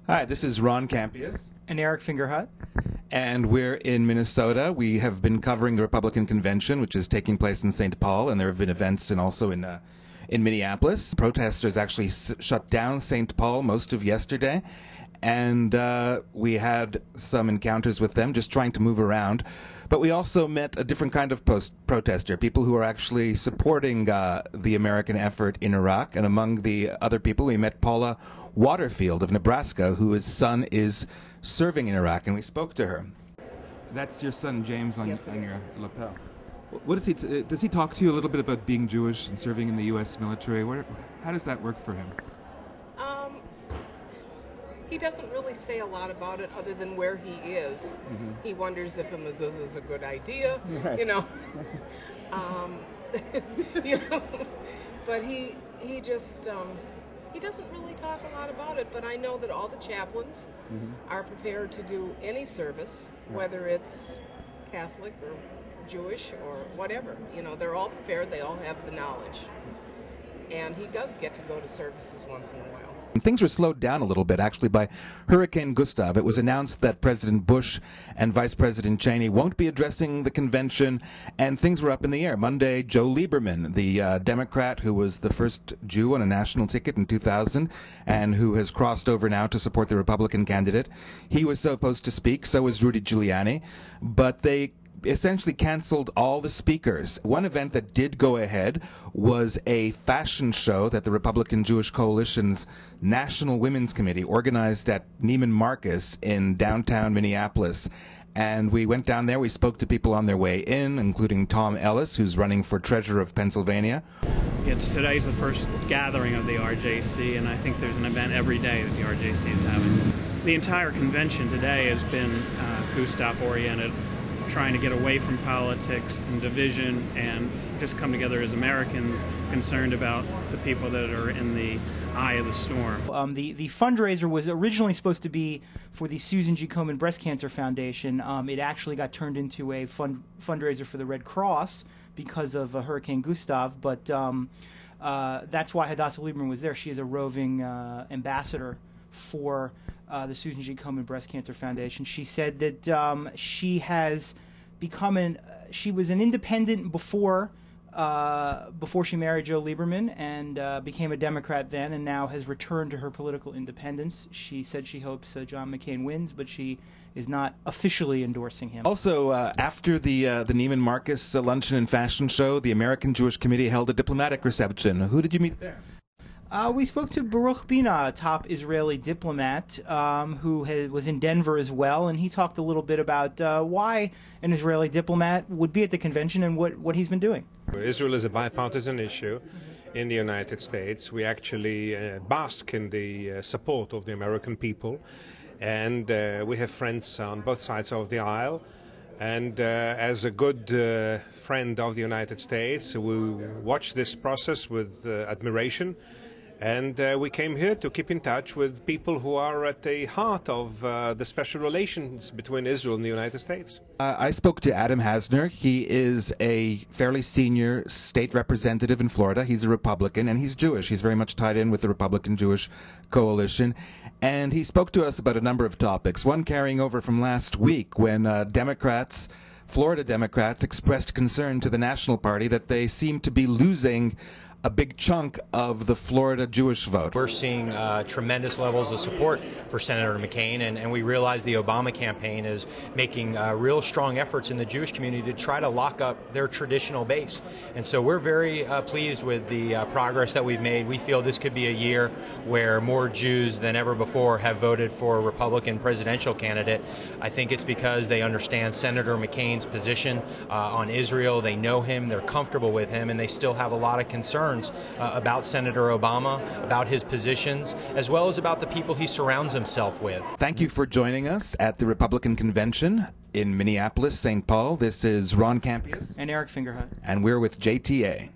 Hi, this is Ron Campius. And Eric Fingerhut. And we're in Minnesota. We have been covering the Republican Convention, which is taking place in St. Paul, and there have been events and also in Minneapolis. Protesters actually shut down St. Paul most of yesterday, and we had some encounters with them just trying to move around. But we also met a different kind of protester, people who are actually supporting the American effort in Iraq. And among the other people, we met Paula Waterfield of Nebraska, whose son is serving in Iraq, and we spoke to her. That's your son, James, on your lapel. What does he talk to you a little bit about being Jewish and serving in the U.S. military? How does that work for him? He doesn't really say a lot about it other than where he is. Mm-hmm. He wonders if a mezuzah is a good idea, right. you know. But he just he doesn't really talk a lot about it. But I know that all the chaplains are prepared to do any service, whether it's Catholic or Jewish or whatever. You know, they're all prepared. They all have the knowledge. And he does get to go to services once in a while. Things were slowed down a little bit, actually, by Hurricane Gustav. It was announced that President Bush and Vice President Cheney won't be addressing the convention, and things were up in the air. Monday, Joe Lieberman, the Democrat who was the first Jew on a national ticket in 2000 and who has crossed over now to support the Republican candidate, he was supposed to speak, so was Rudy Giuliani, but they essentially canceled all the speakers. One event that did go ahead was a fashion show that the Republican Jewish Coalition's National Women's Committee organized at Neiman Marcus in downtown Minneapolis. And we went down there, we spoke to people on their way in, including Tom Ellis, who's running for treasurer of Pennsylvania. Today's the first gathering of the RJC, and I think there's an event every day that the RJC is having. The entire convention today has been Gustav-oriented, trying to get away from politics and division and just come together as Americans concerned about the people that are in the eye of the storm. The fundraiser was originally supposed to be for the Susan G. Komen Breast Cancer Foundation. It actually got turned into a fundraiser for the Red Cross because of Hurricane Gustav, but that's why Hadassah Lieberman was there. She is a roving ambassador for the Susan G. Komen Breast Cancer Foundation. She said that she has become she was an independent before she married Joe Lieberman and became a Democrat then, and now has returned to her political independence. She said she hopes John McCain wins, but she is not officially endorsing him. Also, after the Neiman Marcus luncheon and fashion show, the American Jewish Committee held a diplomatic reception. Who did you meet there? We spoke to Baruch Binah, a top Israeli diplomat who was in Denver as well, and he talked a little bit about why an Israeli diplomat would be at the convention and what he's been doing. Israel is a bipartisan issue in the United States. We actually bask in the support of the American people, and we have friends on both sides of the aisle. And as a good friend of the United States, we watch this process with admiration. And we came here to keep in touch with people who are at the heart of the special relations between Israel and the United States. I spoke to Adam Hasner. He is a fairly senior state representative in Florida. He's a Republican, and he's Jewish. He's very much tied in with the Republican Jewish Coalition. And he spoke to us about a number of topics, one carrying over from last week when Florida Democrats expressed concern to the National Party that they seem to be losing a big chunk of the Florida Jewish vote. We're seeing tremendous levels of support for Senator McCain, and we realize the Obama campaign is making real strong efforts in the Jewish community to try to lock up their traditional base. And so we're very pleased with the progress that we've made. We feel this could be a year where more Jews than ever before have voted for a Republican presidential candidate. I think it's because they understand Senator McCain's position on Israel. They know him, they're comfortable with him, and they still have a lot of concerns about Senator Obama, about his positions, as well as about the people he surrounds himself with. Thank you for joining us at the Republican Convention in Minneapolis, St. Paul. This is Ron Campius. And Eric Fingerhut. And we're with JTA.